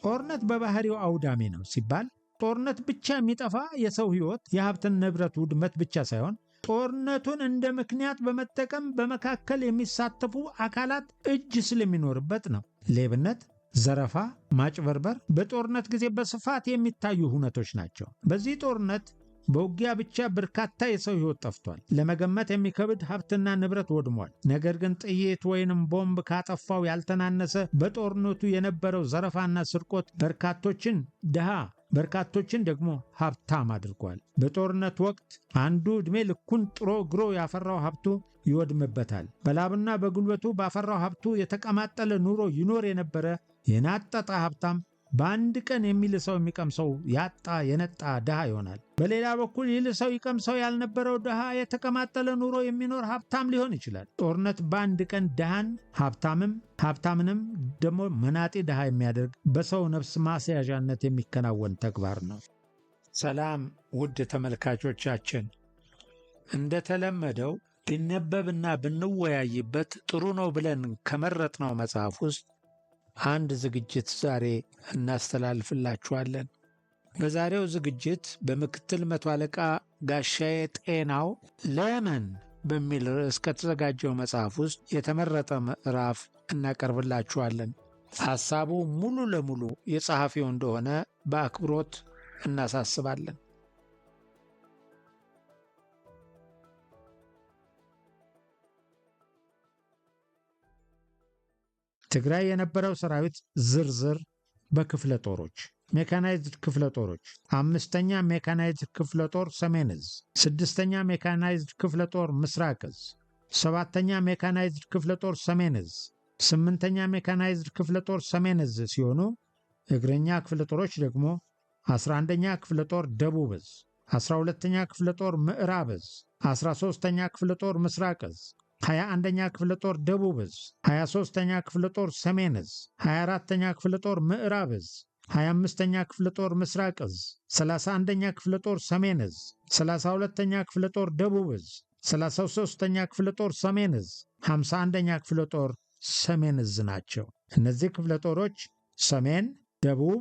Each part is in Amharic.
ጦርነት በባህሪው አውዳሚ ነው ሲባል ጦርነት ብቻ የሚጠፋ የሰው ሕይወት የሀብትን ንብረት ውድመት ብቻ ሳይሆን ጦርነቱን እንደ ምክንያት በመጠቀም በመካከል የሚሳተፉ አካላት እጅ ስለሚኖርበት ነው። ሌብነት፣ ዘረፋ፣ ማጭበርበር በጦርነት ጊዜ በስፋት የሚታዩ ሁነቶች ናቸው። በዚህ ጦርነት በውጊያ ብቻ በርካታ የሰው ሕይወት ጠፍቷል። ለመገመት የሚከብድ ሀብትና ንብረት ወድሟል። ነገር ግን ጥይት ወይንም ቦምብ ካጠፋው ያልተናነሰ በጦርነቱ የነበረው ዘረፋና ስርቆት በርካቶችን ድሃ በርካቶችን ደግሞ ሀብታም አድርጓል። በጦርነት ወቅት አንዱ ዕድሜ ልኩን ጥሮ ግሮ ያፈራው ሀብቱ ይወድምበታል። በላብና በጉልበቱ ባፈራው ሀብቱ የተቀማጠለ ኑሮ ይኖር የነበረ የናጠጠ ሀብታም በአንድ ቀን የሚልሰው የሚቀምሰው ያጣ የነጣ ድሃ ይሆናል። በሌላ በኩል ይልሰው ይቀምሰው ያልነበረው ድሃ የተቀማጠለ ኑሮ የሚኖር ሀብታም ሊሆን ይችላል። ጦርነት በአንድ ቀን ድሃን ሀብታምንም ደግሞ መናጤ ድሃ የሚያደርግ በሰው ነፍስ ማስያዣነት የሚከናወን ተግባር ነው። ሰላም ውድ ተመልካቾቻችን፣ እንደተለመደው ቢነበብና ብንወያይበት ጥሩ ነው ብለን ከመረጥነው መጽሐፍ ውስጥ አንድ ዝግጅት ዛሬ እናስተላልፍላችኋለን። በዛሬው ዝግጅት በምክትል መቶ አለቃ ጋሻዬ ጤናው ለምን በሚል ርዕስ ከተዘጋጀው መጽሐፍ ውስጥ የተመረጠ ምዕራፍ እናቀርብላችኋለን። ሐሳቡ ሙሉ ለሙሉ የጸሐፊው እንደሆነ በአክብሮት እናሳስባለን። ትግራይ የነበረው ሰራዊት ዝርዝር በክፍለ ጦሮች ሜካናይዝድ ክፍለ ጦሮች 5ኛ ሜካናይዝድ ክፍለ ጦር ሰሜን ዕዝ፣ 6ኛ ሜካናይዝድ ክፍለ ጦር ምስራቅ ዕዝ፣ 7ኛ ሜካናይዝድ ክፍለ ጦር ሰሜን ዕዝ፣ 8ኛ ሜካናይዝድ ክፍለ ጦር ሰሜን ዕዝ ሲሆኑ እግረኛ ክፍለ ጦሮች ደግሞ 11ኛ ክፍለ ጦር ደቡብ ዕዝ፣ 12ኛ ክፍለ ጦር ምዕራብ ዕዝ፣ 13ኛ ክፍለ ጦር ምስራቅ ዕዝ፣ 21ኛ ክፍለ ጦር ደቡብ ዕዝ፣ 23ኛ ክፍለ ጦር ሰሜን ዕዝ፣ 24ኛ ክፍለ ጦር ምዕራብ ዕዝ፣ 25ኛ ክፍለ ጦር ምስራቅ ዕዝ፣ 31ኛ ክፍለ ጦር ሰሜን ዕዝ፣ 32ኛ ክፍለ ጦር ደቡብ ዕዝ፣ 33ኛ ክፍለ ጦር ሰሜን ዕዝ፣ 51ኛ ክፍለ ጦር ሰሜን ዕዝ ናቸው። እነዚህ ክፍለ ጦሮች ሰሜን፣ ደቡብ፣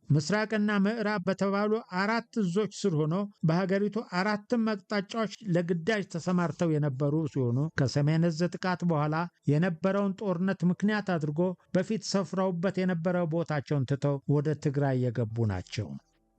ምስራቅና ምዕራብ በተባሉ 4 ዕዞች ስር ሆነው በሀገሪቱ 4 አቅጣጫዎች ለግዳጅ ተሰማርተው የነበሩ ሲሆኑ ከሰሜን ዕዝ ጥቃት በኋላ የነበረውን ጦርነት ምክንያት አድርጎ በፊት ሰፍረውበት የነበረው ቦታቸውን ትተው ወደ ትግራይ የገቡ ናቸው።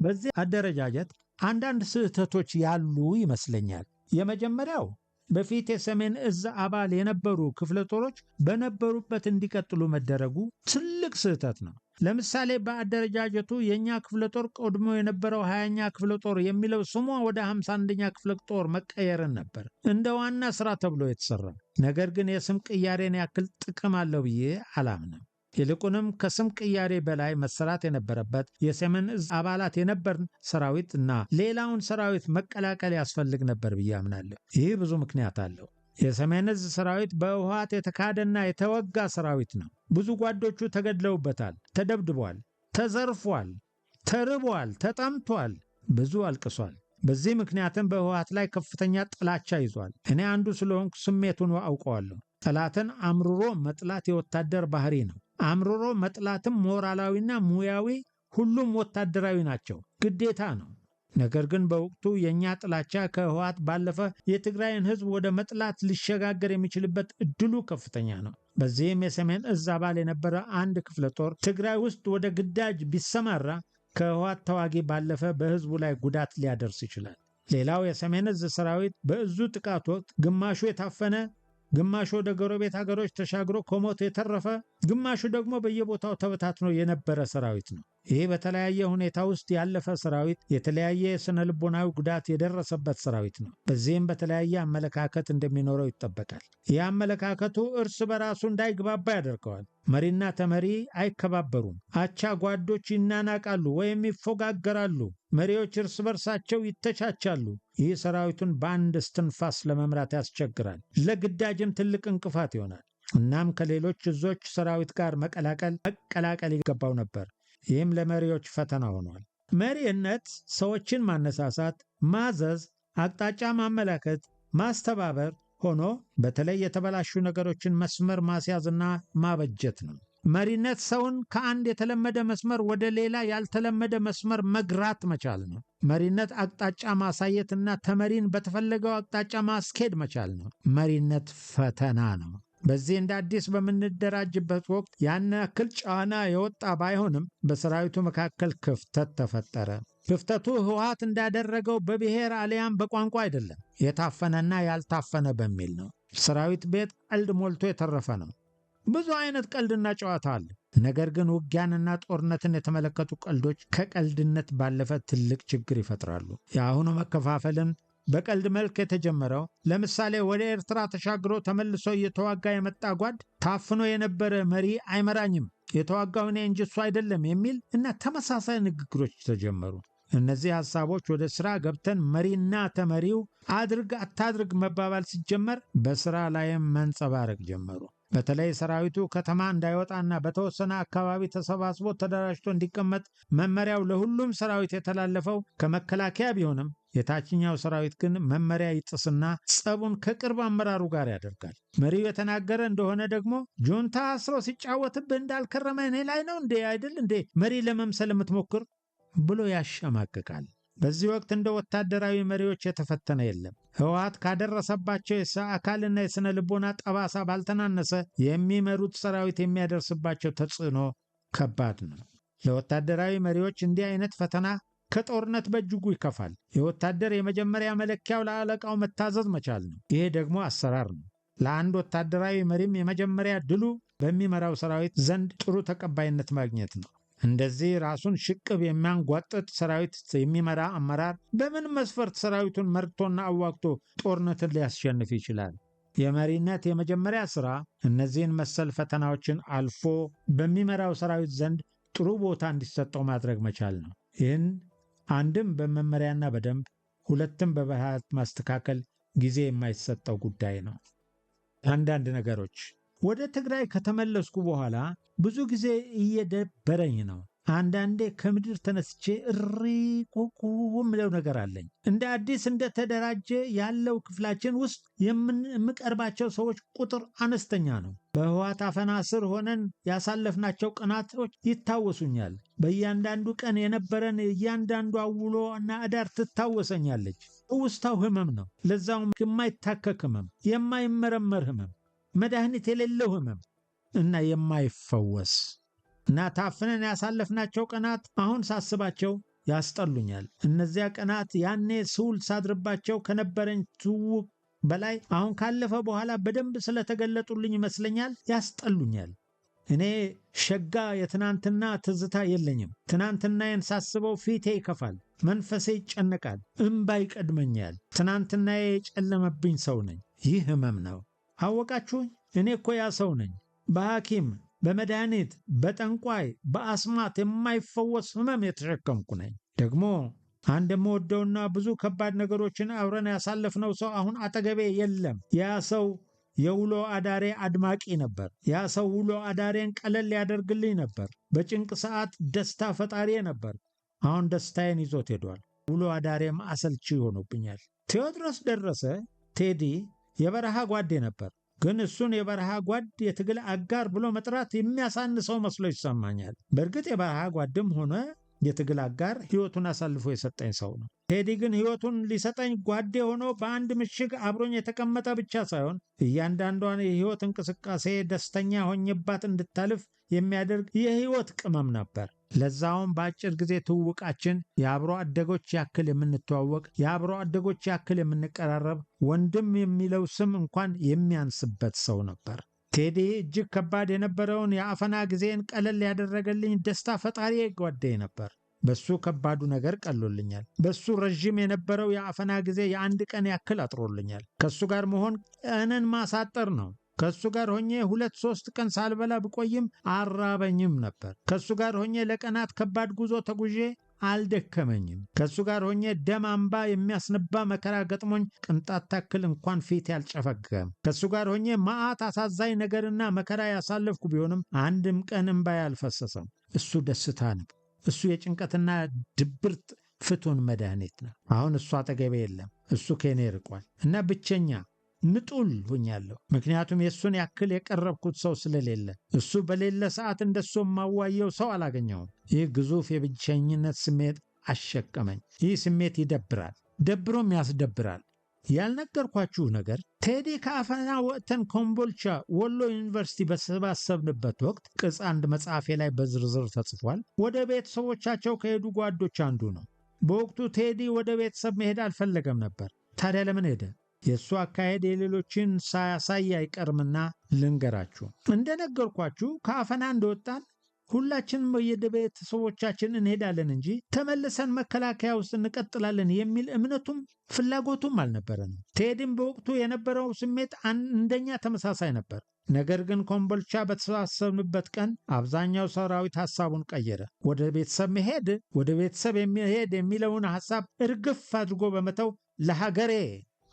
በዚህ አደረጃጀት አንዳንድ ስህተቶች ያሉ ይመስለኛል። የመጀመሪያው በፊት የሰሜን ዕዝ አባል የነበሩ ክፍለ ጦሮች በነበሩበት እንዲቀጥሉ መደረጉ ትልቅ ስህተት ነው። ለምሳሌ በአደረጃጀቱ የኛ ክፍለ ጦር ቀድሞ የነበረው 20ኛ ክፍለ ጦር የሚለው ስሙ ወደ 51ኛ ክፍለ ጦር መቀየርን ነበር እንደ ዋና ስራ ተብሎ የተሰራ። ነገር ግን የስም ቅያሬን ያክል ጥቅም አለው ብዬ አላምንም። ይልቁንም ከስም ቅያሬ በላይ መሰራት የነበረበት የሰሜን ዕዝ አባላት የነበርን ሰራዊት እና ሌላውን ሰራዊት መቀላቀል ያስፈልግ ነበር ብዬ አምናለሁ። ይህ ብዙ ምክንያት አለው። የሰሜን ዕዝ ሰራዊት በህወሓት የተካደና የተወጋ ሰራዊት ነው። ብዙ ጓዶቹ ተገድለውበታል፣ ተደብድቧል፣ ተዘርፏል፣ ተርቧል፣ ተጠምቷል፣ ብዙ አልቅሷል። በዚህ ምክንያትም በህወሓት ላይ ከፍተኛ ጥላቻ ይዟል። እኔ አንዱ ስለሆንኩ ስሜቱን አውቀዋለሁ። ጠላትን አምርሮ መጥላት የወታደር ባህሪ ነው። አምርሮ መጥላትም ሞራላዊና ሙያዊ ሁሉም ወታደራዊ ናቸው፣ ግዴታ ነው። ነገር ግን በወቅቱ የኛ ጥላቻ ከህወሓት ባለፈ የትግራይን ህዝብ ወደ መጥላት ሊሸጋገር የሚችልበት እድሉ ከፍተኛ ነው። በዚህም የሰሜን ዕዝ አባል የነበረ አንድ ክፍለ ጦር ትግራይ ውስጥ ወደ ግዳጅ ቢሰማራ ከህወሓት ተዋጊ ባለፈ በህዝቡ ላይ ጉዳት ሊያደርስ ይችላል። ሌላው የሰሜን ዕዝ ሰራዊት በዕዙ ጥቃት ወቅት ግማሹ የታፈነ፣ ግማሹ ወደ ጎረቤት ሀገሮች ተሻግሮ ከሞት የተረፈ፣ ግማሹ ደግሞ በየቦታው ተበታትኖ የነበረ ሰራዊት ነው። ይህ በተለያየ ሁኔታ ውስጥ ያለፈ ሰራዊት የተለያየ የስነ ልቦናዊ ጉዳት የደረሰበት ሰራዊት ነው። በዚህም በተለያየ አመለካከት እንደሚኖረው ይጠበቃል። ይህ አመለካከቱ እርስ በራሱ እንዳይግባባ ያደርገዋል። መሪና ተመሪ አይከባበሩም። አቻ ጓዶች ይናናቃሉ ወይም ይፎጋገራሉ። መሪዎች እርስ በርሳቸው ይተቻቻሉ። ይህ ሰራዊቱን በአንድ እስትንፋስ ለመምራት ያስቸግራል፣ ለግዳጅም ትልቅ እንቅፋት ይሆናል። እናም ከሌሎች ዕዞች ሰራዊት ጋር መቀላቀል ይገባው ነበር። ይህም ለመሪዎች ፈተና ሆኗል። መሪነት ሰዎችን ማነሳሳት፣ ማዘዝ፣ አቅጣጫ ማመላከት፣ ማስተባበር ሆኖ በተለይ የተበላሹ ነገሮችን መስመር ማስያዝና ማበጀት ነው። መሪነት ሰውን ከአንድ የተለመደ መስመር ወደ ሌላ ያልተለመደ መስመር መግራት መቻል ነው። መሪነት አቅጣጫ ማሳየትና ተመሪን በተፈለገው አቅጣጫ ማስኬድ መቻል ነው። መሪነት ፈተና ነው። በዚህ እንደ አዲስ በምንደራጅበት ወቅት ያን ያክል ጫና የወጣ ባይሆንም በሰራዊቱ መካከል ክፍተት ተፈጠረ። ክፍተቱ ህወሓት እንዳደረገው በብሔር አሊያም በቋንቋ አይደለም፣ የታፈነና ያልታፈነ በሚል ነው። ሰራዊት ቤት ቀልድ ሞልቶ የተረፈ ነው። ብዙ አይነት ቀልድና ጨዋታ አለ። ነገር ግን ውጊያንና ጦርነትን የተመለከቱ ቀልዶች ከቀልድነት ባለፈ ትልቅ ችግር ይፈጥራሉ። የአሁኑ መከፋፈልን በቀልድ መልክ የተጀመረው ለምሳሌ ወደ ኤርትራ ተሻግሮ ተመልሶ እየተዋጋ የመጣ ጓድ ታፍኖ የነበረ መሪ አይመራኝም፣ የተዋጋው እኔ እንጂ እሱ አይደለም የሚል እና ተመሳሳይ ንግግሮች ተጀመሩ። እነዚህ ሐሳቦች ወደ ሥራ ገብተን መሪና ተመሪው አድርግ አታድርግ መባባል ሲጀመር በሥራ ላይም መንጸባረቅ ጀመሩ። በተለይ ሰራዊቱ ከተማ እንዳይወጣና በተወሰነ አካባቢ ተሰባስቦ ተደራጅቶ እንዲቀመጥ መመሪያው ለሁሉም ሰራዊት የተላለፈው ከመከላከያ ቢሆንም የታችኛው ሰራዊት ግን መመሪያ ይጥስና ጸቡን ከቅርብ አመራሩ ጋር ያደርጋል። መሪው የተናገረ እንደሆነ ደግሞ ጁንታ አስሮ ሲጫወትብህ እንዳልከረመ እኔ ላይ ነው እንዴ አይደል እንዴ መሪ ለመምሰል የምትሞክር ብሎ ያሸማቅቃል። በዚህ ወቅት እንደ ወታደራዊ መሪዎች የተፈተነ የለም። ህወሓት ካደረሰባቸው የአካልና የሥነ ልቦና ጠባሳ ባልተናነሰ የሚመሩት ሰራዊት የሚያደርስባቸው ተጽዕኖ ከባድ ነው። ለወታደራዊ መሪዎች እንዲህ አይነት ፈተና ከጦርነት በእጅጉ ይከፋል። የወታደር የመጀመሪያ መለኪያው ለአለቃው መታዘዝ መቻል ነው። ይሄ ደግሞ አሰራር ነው። ለአንድ ወታደራዊ መሪም የመጀመሪያ ድሉ በሚመራው ሰራዊት ዘንድ ጥሩ ተቀባይነት ማግኘት ነው። እንደዚህ ራሱን ሽቅብ የሚያንጓጥጥ ሰራዊት የሚመራ አመራር በምን መስፈርት ሰራዊቱን መርቶና አዋግቶ ጦርነትን ሊያስሸንፍ ይችላል? የመሪነት የመጀመሪያ ሥራ እነዚህን መሰል ፈተናዎችን አልፎ በሚመራው ሰራዊት ዘንድ ጥሩ ቦታ እንዲሰጠው ማድረግ መቻል ነው። ይህን አንድም በመመሪያና በደንብ ሁለትም በብልሃት ማስተካከል ጊዜ የማይሰጠው ጉዳይ ነው። አንዳንድ ነገሮች ወደ ትግራይ ከተመለስኩ በኋላ ብዙ ጊዜ እየደበረኝ ነው። አንዳንዴ ከምድር ተነስቼ እሪ ቁቁ ምለው ነገር አለኝ። እንደ አዲስ እንደተደራጀ ያለው ክፍላችን ውስጥ የምቀርባቸው ሰዎች ቁጥር አነስተኛ ነው። በህወሓት አፈና ስር ሆነን ያሳለፍናቸው ቀናቶች ይታወሱኛል። በእያንዳንዱ ቀን የነበረን እያንዳንዱ ውሎ እና አዳር ትታወሰኛለች። ውስታው ህመም ነው። ለዛውም የማይታከክ ህመም፣ የማይመረመር ህመም፣ መድኃኒት የሌለው ህመም እና የማይፈወስ እና ታፍነን ያሳለፍናቸው ቀናት አሁን ሳስባቸው ያስጠሉኛል። እነዚያ ቀናት ያኔ ስውል ሳድርባቸው ከነበረኝ ትውውቅ በላይ አሁን ካለፈ በኋላ በደንብ ስለተገለጡልኝ ይመስለኛል ያስጠሉኛል። እኔ ሸጋ የትናንትና ትዝታ የለኝም። ትናንትናዬን ሳስበው ፊቴ ይከፋል፣ መንፈሴ ይጨነቃል፣ እምባ ይቀድመኛል። ትናንትናዬ የጨለመብኝ ሰው ነኝ። ይህ ህመም ነው። አወቃችሁኝ? እኔ እኮ ያ ሰው ነኝ። በሐኪም በመድኃኒት በጠንቋይ በአስማት የማይፈወስ ህመም የተሸከምኩ ነኝ። ደግሞ አንድ የምወደውና ብዙ ከባድ ነገሮችን አብረን ያሳለፍነው ሰው አሁን አጠገቤ የለም። ያ ሰው የውሎ አዳሬ አድማቂ ነበር። ያ ሰው ውሎ አዳሬን ቀለል ያደርግልኝ ነበር። በጭንቅ ሰዓት ደስታ ፈጣሪ ነበር። አሁን ደስታዬን ይዞት ሄዷል። ውሎ አዳሬም አሰልቺ ሆኖብኛል። ቴዎድሮስ ደረሰ ቴዲ የበረሃ ጓዴ ነበር። ግን እሱን የበረሃ ጓድ የትግል አጋር ብሎ መጥራት የሚያሳንሰው መስሎ ይሰማኛል። በእርግጥ የበረሃ ጓድም ሆነ የትግል አጋር ሕይወቱን አሳልፎ የሰጠኝ ሰው ነው። ቴዲ ግን ሕይወቱን ሊሰጠኝ ጓዴ ሆኖ በአንድ ምሽግ አብሮኝ የተቀመጠ ብቻ ሳይሆን እያንዳንዷን የሕይወት እንቅስቃሴ ደስተኛ ሆኜባት እንድታልፍ የሚያደርግ የሕይወት ቅመም ነበር። ለዛውም በአጭር ጊዜ ትውውቃችን የአብሮ አደጎች ያክል የምንተዋወቅ፣ የአብሮ አደጎች ያክል የምንቀራረብ፣ ወንድም የሚለው ስም እንኳን የሚያንስበት ሰው ነበር። ቴዲ እጅግ ከባድ የነበረውን የአፈና ጊዜን ቀለል ያደረገልኝ ደስታ ፈጣሪ ጓዴ ነበር። በሱ ከባዱ ነገር ቀሎልኛል። በሱ ረዥም የነበረው የአፈና ጊዜ የአንድ ቀን ያክል አጥሮልኛል። ከሱ ጋር መሆን ቀንን ማሳጠር ነው። ከሱ ጋር ሆኜ 2-3 ቀን ሳልበላ ብቆይም አራበኝም ነበር። ከሱ ጋር ሆኜ ለቀናት ከባድ ጉዞ ተጉዤ አልደከመኝም። ከሱ ጋር ሆኜ ደም አምባ የሚያስነባ መከራ ገጥሞኝ ቅንጣት ታክል እንኳን ፊት ያልጨፈገም። ከሱ ጋር ሆኜ መዓት አሳዛኝ ነገርና መከራ ያሳለፍኩ ቢሆንም አንድም ቀን እምባዬ አልፈሰሰም። እሱ ደስታ ነው። እሱ የጭንቀትና ድብርት ፍቱን መድኃኒት ነው። አሁን እሱ አጠገቤ የለም። እሱ ከኔ ርቋል እና ብቸኛ ንጡል ሆኛለሁ። ምክንያቱም የእሱን ያክል የቀረብኩት ሰው ስለሌለ፣ እሱ በሌለ ሰዓት እንደሱ የማዋየው ሰው አላገኘውም። ይህ ግዙፍ የብቸኝነት ስሜት አሸከመኝ። ይህ ስሜት ይደብራል፣ ደብሮም ያስደብራል። ያልነገርኳችሁ ነገር ቴዲ ከአፈና ወጥተን ኮምቦልቻ ወሎ ዩኒቨርሲቲ በተሰባሰብንበት ወቅት ቅጽ 1 መጽሐፌ ላይ በዝርዝር ተጽፏል። ወደ ቤተሰቦቻቸው ከሄዱ ጓዶች አንዱ ነው። በወቅቱ ቴዲ ወደ ቤተሰብ መሄድ አልፈለገም ነበር። ታዲያ ለምን ሄደ? የእሱ አካሄድ የሌሎችን ሳያሳይ አይቀርምና ልንገራችሁ። እንደነገርኳችሁ ከአፈና እንደወጣን ሁላችንም ወደ ቤተሰቦቻችን እንሄዳለን እንጂ ተመልሰን መከላከያ ውስጥ እንቀጥላለን የሚል እምነቱም ፍላጎቱም አልነበረንም። ቴዲም በወቅቱ የነበረው ስሜት እንደኛ ተመሳሳይ ነበር። ነገር ግን ኮምቦልቻ በተሰባሰብንበት ቀን አብዛኛው ሰራዊት ሐሳቡን ቀየረ። ወደ ቤተሰብ መሄድ የሚለውን ሐሳብ እርግፍ አድርጎ በመተው ለሀገሬ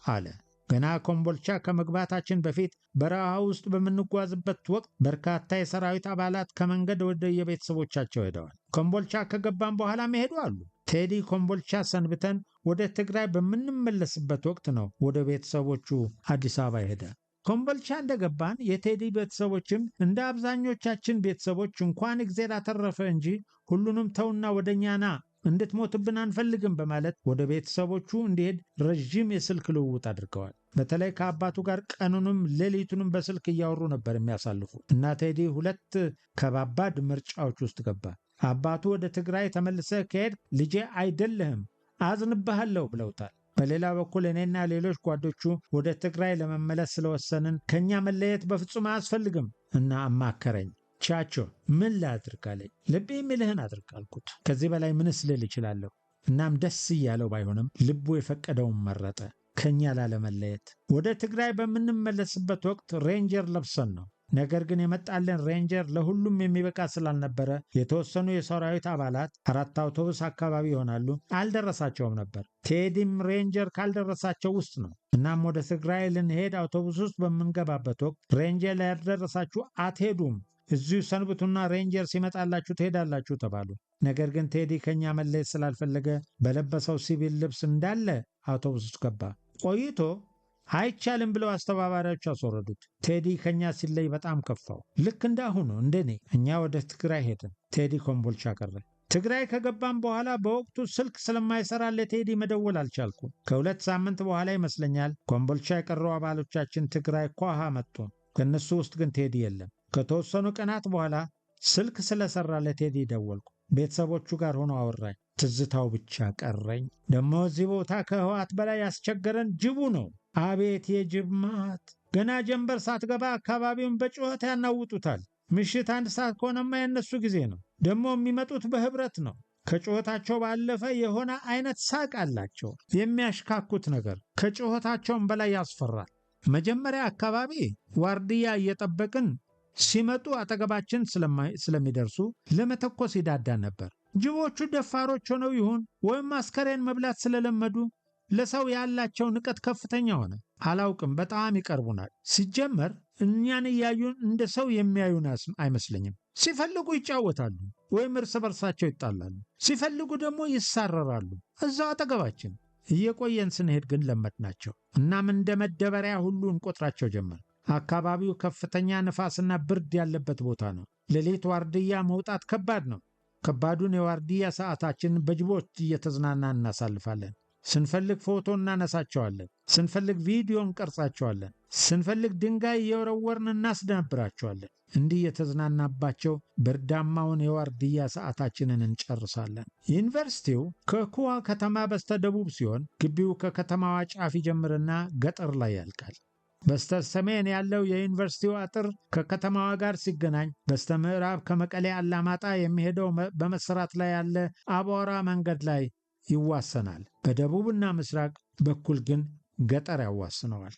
አለ። ገና ኮምቦልቻ ከመግባታችን በፊት በረሃ ውስጥ በምንጓዝበት ወቅት በርካታ የሰራዊት አባላት ከመንገድ ወደ የቤተሰቦቻቸው ሄደዋል። ኮምቦልቻ ከገባን በኋላ መሄዱ አሉ። ቴዲ ኮምቦልቻ ሰንብተን ወደ ትግራይ በምንመለስበት ወቅት ነው ወደ ቤተሰቦቹ አዲስ አበባ ሄደ። ኮምቦልቻ እንደገባን የቴዲ ቤተሰቦችም እንደ አብዛኞቻችን ቤተሰቦች እንኳን እግዜር አተረፈ እንጂ ሁሉንም ተውና ወደኛና እንድትሞትብን አንፈልግም በማለት ወደ ቤተሰቦቹ እንዲሄድ ረዥም የስልክ ልውውጥ አድርገዋል። በተለይ ከአባቱ ጋር ቀኑንም ሌሊቱንም በስልክ እያወሩ ነበር የሚያሳልፉ እና ቴዲ 2 ከባባድ ምርጫዎች ውስጥ ገባ። አባቱ ወደ ትግራይ ተመልሰህ ከሄድ ልጄ አይደለህም አዝንብሃለሁ ብለውታል። በሌላ በኩል እኔና ሌሎች ጓዶቹ ወደ ትግራይ ለመመለስ ስለወሰንን ከኛ መለየት በፍጹም አያስፈልግም እና አማከረኝ። ቻቾ ምን ላድርግ አለኝ። ልቤ የሚልህን አድርግ አልኩት። ከዚህ በላይ ምንስ ልል እችላለሁ? እናም ደስ እያለው ባይሆንም ልቡ የፈቀደውን መረጠ፣ ከኛ ላለመለየት። ወደ ትግራይ በምንመለስበት ወቅት ሬንጀር ለብሰን ነው። ነገር ግን የመጣልን ሬንጀር ለሁሉም የሚበቃ ስላልነበረ የተወሰኑ የሰራዊት አባላት 4 አውቶቡስ አካባቢ ይሆናሉ አልደረሳቸውም ነበር። ቴዲም ሬንጀር ካልደረሳቸው ውስጥ ነው። እናም ወደ ትግራይ ልንሄድ አውቶቡስ ውስጥ በምንገባበት ወቅት ሬንጀር ላይደረሳችሁ አትሄዱም፣ እዚሁ ሰንብቱና ሬንጀር ሲመጣላችሁ ትሄዳላችሁ ተባሉ። ነገር ግን ቴዲ ከኛ መለየት ስላልፈለገ በለበሰው ሲቪል ልብስ እንዳለ አውቶቡስ ውስጥ ገባ። ቆይቶ አይቻልም ብለው አስተባባሪዎች አስወረዱት። ቴዲ ከኛ ሲለይ በጣም ከፋው። ልክ እንዳሁኑ እንደኔ እኛ ወደ ትግራይ ሄድን። ቴዲ ኮምቦልቻ ቀረ። ትግራይ ከገባም በኋላ በወቅቱ ስልክ ስለማይሰራ ለቴዲ መደወል አልቻልኩም። ከ2 ሳምንት በኋላ ይመስለኛል ኮምቦልቻ የቀሩ አባሎቻችን ትግራይ ኳሃ መጡ። ከነሱ ውስጥ ግን ቴዲ የለም። ከተወሰኑ ቀናት በኋላ ስልክ ስለሰራ ለቴዲ ደወልኩ። ቤተሰቦቹ ጋር ሆኖ አወራኝ። ትዝታው ብቻ ቀረኝ። ደግሞ እዚህ ቦታ ከህወሓት በላይ ያስቸገረን ጅቡ ነው። አቤት የጅብ ማት! ገና ጀንበር ሳትገባ አካባቢውን በጩኸት ያናውጡታል። ምሽት 1 ሰዓት ከሆነማ የነሱ ጊዜ ነው። ደግሞ የሚመጡት በህብረት ነው። ከጩኸታቸው ባለፈ የሆነ አይነት ሳቅ አላቸው። የሚያሽካኩት ነገር ከጩኸታቸውም በላይ ያስፈራል። መጀመሪያ አካባቢ ዋርድያ እየጠበቅን ሲመጡ አጠገባችን ስለሚደርሱ ለመተኮስ ይዳዳን ነበር። ጅቦቹ ደፋሮች ሆነው ይሁን ወይም አስከሬን መብላት ስለለመዱ ለሰው ያላቸው ንቀት ከፍተኛ ሆነ። አላውቅም፣ በጣም ይቀርቡናል። ሲጀመር እኛን እያዩን እንደ ሰው የሚያዩን አይመስለኝም። ሲፈልጉ ይጫወታሉ ወይም እርስ በርሳቸው ይጣላሉ። ሲፈልጉ ደግሞ ይሳረራሉ እዛው አጠገባችን። እየቆየን ስንሄድ ግን ለመድናቸው። እናም እንደ መደበሪያ ሁሉ እንቆጥራቸው ጀመር። አካባቢው ከፍተኛ ንፋስና ብርድ ያለበት ቦታ ነው። ሌሊት ዋርድያ መውጣት ከባድ ነው። ከባዱን የዋርድያ ሰዓታችንን በጅቦች እየተዝናናን እናሳልፋለን። ስንፈልግ ፎቶ እናነሳቸዋለን፣ ስንፈልግ ቪዲዮ እንቀርጻቸዋለን፣ ስንፈልግ ድንጋይ እየወረወርን እናስደነብራቸዋለን። እንዲህ የተዝናናባቸው ብርዳማውን የዋርድያ ሰዓታችንን እንጨርሳለን። ዩኒቨርሲቲው ከኩዋ ከተማ በስተደቡብ ሲሆን ግቢው ከከተማዋ ጫፍ ይጀምርና ገጠር ላይ ያልቃል። በስተ ሰሜን ያለው የዩኒቨርሲቲው አጥር ከከተማዋ ጋር ሲገናኝ በስተ ምዕራብ ከመቀሌ አላማጣ የሚሄደው በመሰራት ላይ ያለ አቧራ መንገድ ላይ ይዋሰናል። በደቡብና ምስራቅ በኩል ግን ገጠር ያዋስነዋል።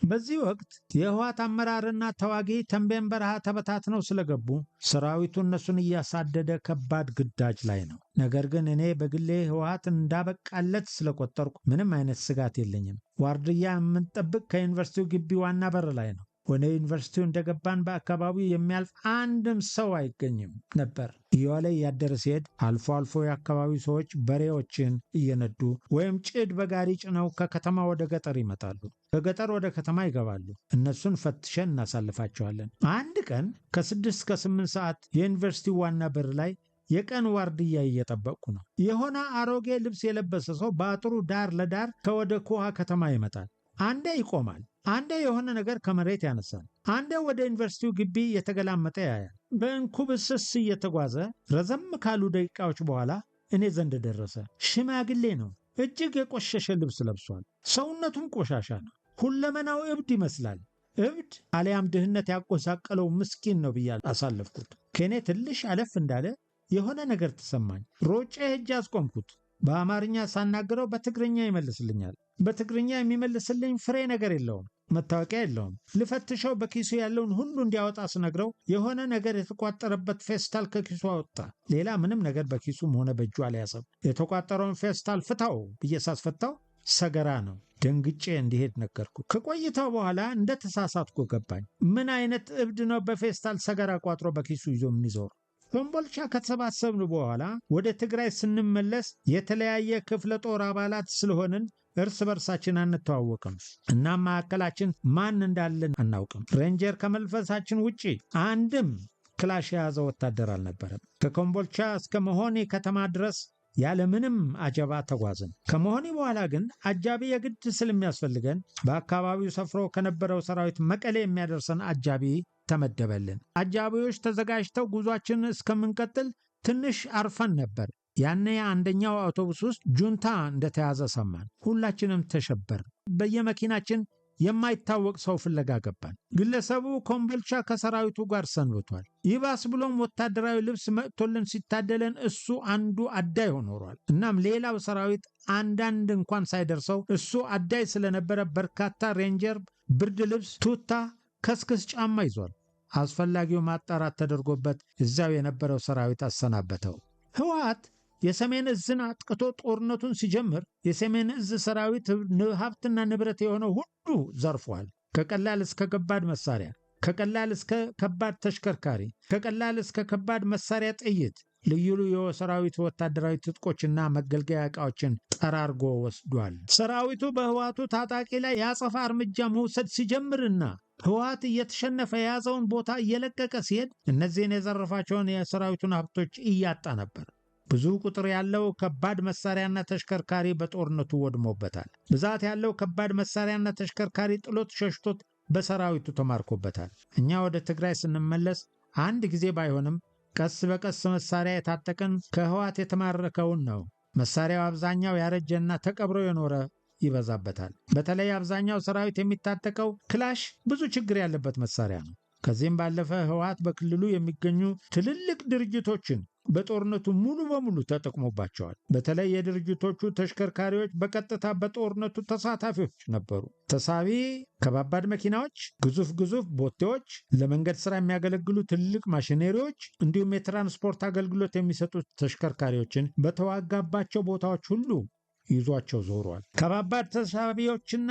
በዚህ ወቅት የህወሓት አመራርና ተዋጊ ተንቤን በረሃ ተበታትነው ስለገቡ ሰራዊቱ እነሱን እያሳደደ ከባድ ግዳጅ ላይ ነው። ነገር ግን እኔ በግሌ ህወሓት እንዳበቃለት ስለቆጠርኩ ምንም አይነት ስጋት የለኝም። ዋርድያ የምንጠብቅ ከዩኒቨርሲቲው ግቢ ዋና በር ላይ ነው። ወደ ዩኒቨርሲቲው እንደገባን በአካባቢው የሚያልፍ አንድም ሰው አይገኝም ነበር። እየዋለ እያደረ ሲሄድ አልፎ አልፎ የአካባቢው ሰዎች በሬዎችን እየነዱ ወይም ጭድ በጋሪ ጭነው ከከተማ ወደ ገጠር ይመጣሉ። ከገጠር ወደ ከተማ ይገባሉ። እነሱን ፈትሸን እናሳልፋቸዋለን። አንድ ቀን ከ6 እስከ 8 ሰዓት የዩኒቨርሲቲው ዋና በር ላይ የቀን ዋርድያ እየጠበቅኩ ነው። የሆነ አሮጌ ልብስ የለበሰ ሰው በአጥሩ ዳር ለዳር ከወደ ኮሃ ከተማ ይመጣል። አንዴ ይቆማል፣ አንዴ የሆነ ነገር ከመሬት ያነሳል፣ አንዴ ወደ ዩኒቨርሲቲው ግቢ እየተገላመጠ ያያል። በእንኩብስስ እየተጓዘ ረዘም ካሉ ደቂቃዎች በኋላ እኔ ዘንድ ደረሰ። ሽማግሌ ነው። እጅግ የቆሸሸ ልብስ ለብሷል። ሰውነቱም ቆሻሻ ነው። ሁለመናው እብድ ይመስላል። እብድ አሊያም ድህነት ያቆሳቀለው ምስኪን ነው ብዬ አሳለፍኩት። ከእኔ ትንሽ አለፍ እንዳለ የሆነ ነገር ተሰማኝ። ሮጬ ሄጄ አስቆምኩት። በአማርኛ ሳናግረው በትግርኛ ይመልስልኛል። በትግርኛ የሚመልስልኝ ፍሬ ነገር የለውም፣ መታወቂያ የለውም። ልፈትሸው በኪሱ ያለውን ሁሉ እንዲያወጣ ስነግረው የሆነ ነገር የተቋጠረበት ፌስታል ከኪሱ አወጣ። ሌላ ምንም ነገር በኪሱም ሆነ በእጁ አልያዘም። የተቋጠረውን ፌስታል ፍታው ብዬ ሳስፈታው ሰገራ ነው። ደንግጬ እንዲሄድ ነገርኩት። ከቆይታው በኋላ እንደ ተሳሳትኩ ገባኝ። ምን አይነት እብድ ነው በፌስታል ሰገራ ቋጥሮ በኪሱ ይዞ የሚዞር? ኮምቦልቻ ከተሰባሰብን በኋላ ወደ ትግራይ ስንመለስ የተለያየ ክፍለ ጦር አባላት ስለሆንን እርስ በርሳችን አንተዋወቅም። እናም መካከላችን ማን እንዳለን አናውቅም። ሬንጀር ከመልበሳችን ውጪ አንድም ክላሽ የያዘ ወታደር አልነበረም። ከኮምቦልቻ እስከ መሆኒ ከተማ ድረስ ያለምንም አጀባ ተጓዝን። ከመሆኒ በኋላ ግን አጃቢ የግድ ስለሚያስፈልገን በአካባቢው ሰፍሮ ከነበረው ሰራዊት መቀሌ የሚያደርሰን አጃቢ ተመደበልን። አጃቢዎች ተዘጋጅተው ጉዟችንን እስከምንቀጥል ትንሽ አርፈን ነበር። ያኔ አንደኛው አውቶቡስ ውስጥ ጁንታ እንደተያዘ ሰማን። ሁላችንም ተሸበር። በየመኪናችን የማይታወቅ ሰው ፍለጋ ገባን። ግለሰቡ ኮምቦልቻ ከሰራዊቱ ጋር ሰንብቷል። ይባስ ብሎም ወታደራዊ ልብስ መጥቶልን ሲታደለን እሱ አንዱ አዳይ ሆኖሯል። እናም ሌላው ሰራዊት አንዳንድ እንኳን ሳይደርሰው እሱ አዳይ ስለነበረ በርካታ ሬንጀር ብርድ ልብስ፣ ቱታ፣ ከስክስ ጫማ ይዟል። አስፈላጊው ማጣራት ተደርጎበት እዚያው የነበረው ሰራዊት አሰናበተው። ህወሓት የሰሜን እዝን አጥቅቶ ጦርነቱን ሲጀምር የሰሜን እዝ ሰራዊት ሀብትና ንብረት የሆነው ሁሉ ዘርፏል። ከቀላል እስከ ከባድ መሳሪያ፣ ከቀላል እስከ ከባድ ተሽከርካሪ፣ ከቀላል እስከ ከባድ መሳሪያ ጥይት፣ ልዩ ልዩ የሰራዊት ወታደራዊ ትጥቆችና መገልገያ ዕቃዎችን ጠራርጎ ወስዷል። ሰራዊቱ በህወሓቱ ታጣቂ ላይ የአጸፋ እርምጃ መውሰድ ሲጀምርና ህወሓት እየተሸነፈ የያዘውን ቦታ እየለቀቀ ሲሄድ እነዚህን የዘረፋቸውን የሰራዊቱን ሀብቶች እያጣ ነበር። ብዙ ቁጥር ያለው ከባድ መሳሪያና ተሽከርካሪ በጦርነቱ ወድሞበታል። ብዛት ያለው ከባድ መሳሪያና ተሽከርካሪ ጥሎት ሸሽቶት በሰራዊቱ ተማርኮበታል። እኛ ወደ ትግራይ ስንመለስ አንድ ጊዜ ባይሆንም ቀስ በቀስ መሳሪያ የታጠቀን ከህወሓት የተማረከውን ነው። መሳሪያው አብዛኛው ያረጀና ተቀብሮ የኖረ ይበዛበታል። በተለይ አብዛኛው ሰራዊት የሚታጠቀው ክላሽ ብዙ ችግር ያለበት መሳሪያ ነው። ከዚህም ባለፈ ህወሓት በክልሉ የሚገኙ ትልልቅ ድርጅቶችን በጦርነቱ ሙሉ በሙሉ ተጠቅሞባቸዋል። በተለይ የድርጅቶቹ ተሽከርካሪዎች በቀጥታ በጦርነቱ ተሳታፊዎች ነበሩ። ተሳቢ ከባባድ መኪናዎች፣ ግዙፍ ቦቴዎች፣ ለመንገድ ሥራ የሚያገለግሉ ትልልቅ ማሽነሪዎች እንዲሁም የትራንስፖርት አገልግሎት የሚሰጡ ተሽከርካሪዎችን በተዋጋባቸው ቦታዎች ሁሉ ይዟቸው ዞሯል። ከባባድ ተሳቢዎችና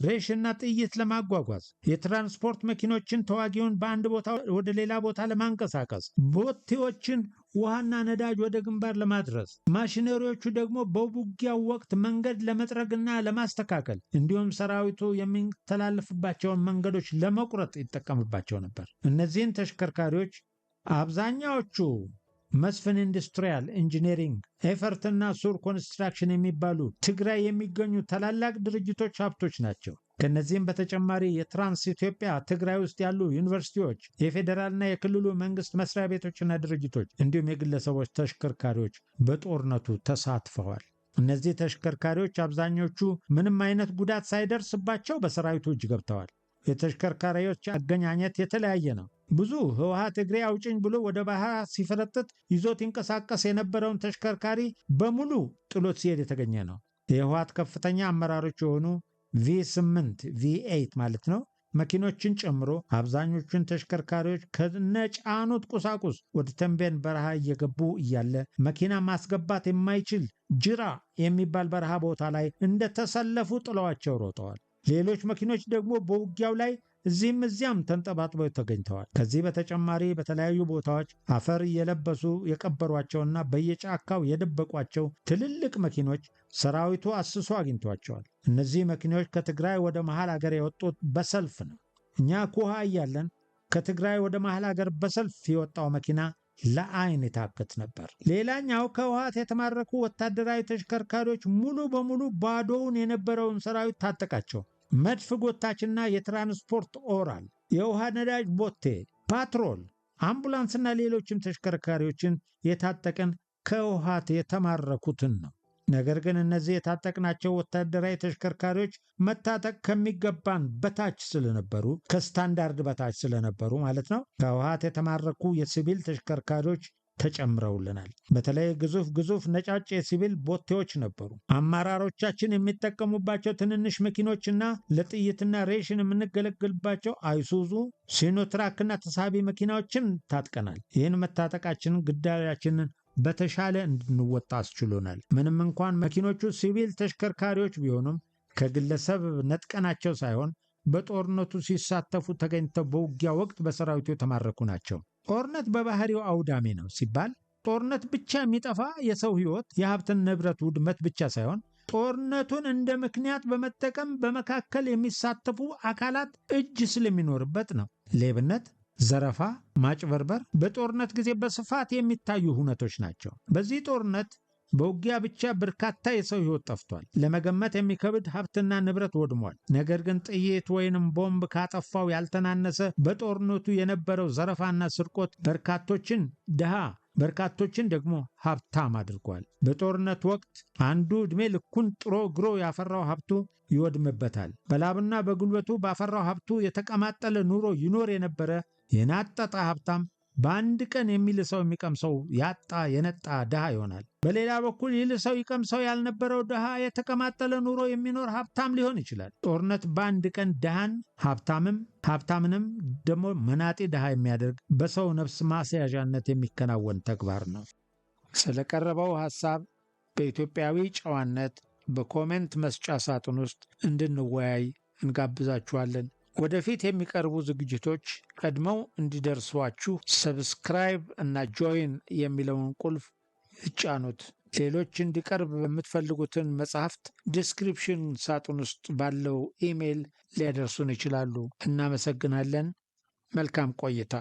ሬሽና ጥይት ለማጓጓዝ የትራንስፖርት መኪኖችን ተዋጊውን በአንድ ቦታ ወደ ሌላ ቦታ ለማንቀሳቀስ፣ ቦቴዎችን ውሃና ነዳጅ ወደ ግንባር ለማድረስ፣ ማሽነሪዎቹ ደግሞ በውጊያው ወቅት መንገድ ለመጥረግና ለማስተካከል እንዲሁም ሰራዊቱ የሚተላለፍባቸውን መንገዶች ለመቁረጥ ይጠቀምባቸው ነበር። እነዚህን ተሽከርካሪዎች አብዛኛዎቹ መስፍን ኢንዱስትሪያል ኢንጂነሪንግ፣ ኤፈርትና ሱር ኮንስትራክሽን የሚባሉ ትግራይ የሚገኙ ታላላቅ ድርጅቶች ሀብቶች ናቸው። ከነዚህም በተጨማሪ የትራንስ ኢትዮጵያ ትግራይ ውስጥ ያሉ ዩኒቨርሲቲዎች፣ የፌዴራልና የክልሉ መንግስት መስሪያ ቤቶችና ድርጅቶች እንዲሁም የግለሰቦች ተሽከርካሪዎች በጦርነቱ ተሳትፈዋል። እነዚህ ተሽከርካሪዎች አብዛኞቹ ምንም አይነት ጉዳት ሳይደርስባቸው በሰራዊቱ እጅ ገብተዋል። የተሽከርካሪዎች አገኛኘት የተለያየ ነው። ብዙ ህወሓት እግሬ አውጭኝ ብሎ ወደ ባህር ሲፈረጥጥ ይዞት ይንቀሳቀስ የነበረውን ተሽከርካሪ በሙሉ ጥሎት ሲሄድ የተገኘ ነው። የህወሓት ከፍተኛ አመራሮች የሆኑ V8 V8 ማለት ነው መኪኖችን ጨምሮ አብዛኞቹን ተሽከርካሪዎች ከነጫኑት ቁሳቁስ ወደ ተንቤን በረሃ እየገቡ እያለ መኪና ማስገባት የማይችል ጅራ የሚባል በረሃ ቦታ ላይ እንደተሰለፉ ጥለዋቸው ሮጠዋል። ሌሎች መኪኖች ደግሞ በውጊያው ላይ እዚህም እዚያም ተንጠባጥበው ተገኝተዋል። ከዚህ በተጨማሪ በተለያዩ ቦታዎች አፈር እየለበሱ የቀበሯቸውና በየጫካው የደበቋቸው ትልልቅ መኪኖች ሰራዊቱ አስሶ አግኝቷቸዋል። እነዚህ መኪኖች ከትግራይ ወደ መሃል አገር የወጡት በሰልፍ ነው። እኛ ኩሃ እያለን ከትግራይ ወደ መሃል አገር በሰልፍ የወጣው መኪና ለአይን የታክት ነበር። ሌላኛው ከህወሓት የተማረኩ ወታደራዊ ተሽከርካሪዎች ሙሉ በሙሉ ባዶውን የነበረውን ሰራዊት ታጠቃቸው። መድፍ ጎታችና የትራንስፖርት ኦራል፣ የውሃ ነዳጅ ቦቴ፣ ፓትሮል፣ አምቡላንስና ሌሎችም ተሽከርካሪዎችን የታጠቅን ከህወሓት የተማረኩትን ነው። ነገር ግን እነዚህ የታጠቅናቸው ወታደራዊ ተሽከርካሪዎች መታጠቅ ከሚገባን በታች ስለነበሩ፣ ከስታንዳርድ በታች ስለነበሩ ማለት ነው፣ ከህወሓት የተማረኩ የሲቪል ተሽከርካሪዎች ተጨምረውልናል። በተለይ ግዙፍ ነጫጭ የሲቪል ቦቴዎች ነበሩ። አመራሮቻችን የሚጠቀሙባቸው ትንንሽ መኪኖችና ለጥይትና ሬሽን የምንገለገልባቸው አይሱዙ፣ ሲኖትራክና ተሳቢ መኪናዎችን ታጥቀናል። ይህን መታጠቃችንን ግዳያችንን በተሻለ እንድንወጣ አስችሎናል። ምንም እንኳን መኪኖቹ ሲቪል ተሽከርካሪዎች ቢሆኑም ከግለሰብ ነጥቀናቸው ሳይሆን በጦርነቱ ሲሳተፉ ተገኝተው በውጊያ ወቅት በሰራዊቱ የተማረኩ ናቸው። ጦርነት በባህሪው አውዳሚ ነው ሲባል ጦርነት ብቻ የሚጠፋ የሰው ሕይወት፣ የሀብትን ንብረት ውድመት ብቻ ሳይሆን ጦርነቱን እንደ ምክንያት በመጠቀም በመካከል የሚሳተፉ አካላት እጅ ስለሚኖርበት ነው። ሌብነት፣ ዘረፋ፣ ማጭበርበር በጦርነት ጊዜ በስፋት የሚታዩ ሁነቶች ናቸው። በዚህ ጦርነት በውጊያ ብቻ በርካታ የሰው ሕይወት ጠፍቷል። ለመገመት የሚከብድ ሀብትና ንብረት ወድሟል። ነገር ግን ጥይት ወይንም ቦምብ ካጠፋው ያልተናነሰ በጦርነቱ የነበረው ዘረፋና ስርቆት በርካቶችን ድሃ፣ በርካቶችን ደግሞ ሀብታም አድርጓል። በጦርነት ወቅት አንዱ ዕድሜ ልኩን ጥሮ ግሮ ያፈራው ሀብቱ ይወድምበታል። በላብና በጉልበቱ ባፈራው ሀብቱ የተቀማጠለ ኑሮ ይኖር የነበረ የናጠጠ ሀብታም በአንድ ቀን የሚልሰው የሚቀምሰው ያጣ የነጣ ድሃ ይሆናል። በሌላ በኩል ይልሰው ይቀምሰው ያልነበረው ድሃ የተቀማጠለ ኑሮ የሚኖር ሀብታም ሊሆን ይችላል። ጦርነት በአንድ ቀን ድሃን ሀብታምንም ደግሞ መናጤ ድሃ የሚያደርግ በሰው ነፍስ ማስያዣነት የሚከናወን ተግባር ነው። ስለቀረበው ሐሳብ በኢትዮጵያዊ ጨዋነት በኮሜንት መስጫ ሳጥን ውስጥ እንድንወያይ እንጋብዛችኋለን። ወደፊት የሚቀርቡ ዝግጅቶች ቀድመው እንዲደርሷችሁ ሰብስክራይብ እና ጆይን የሚለውን ቁልፍ ይጫኑት። ሌሎች እንዲቀርብ የምትፈልጉትን መጽሐፍት ዲስክሪፕሽን ሳጥን ውስጥ ባለው ኢሜይል ሊያደርሱን ይችላሉ። እናመሰግናለን። መልካም ቆይታ።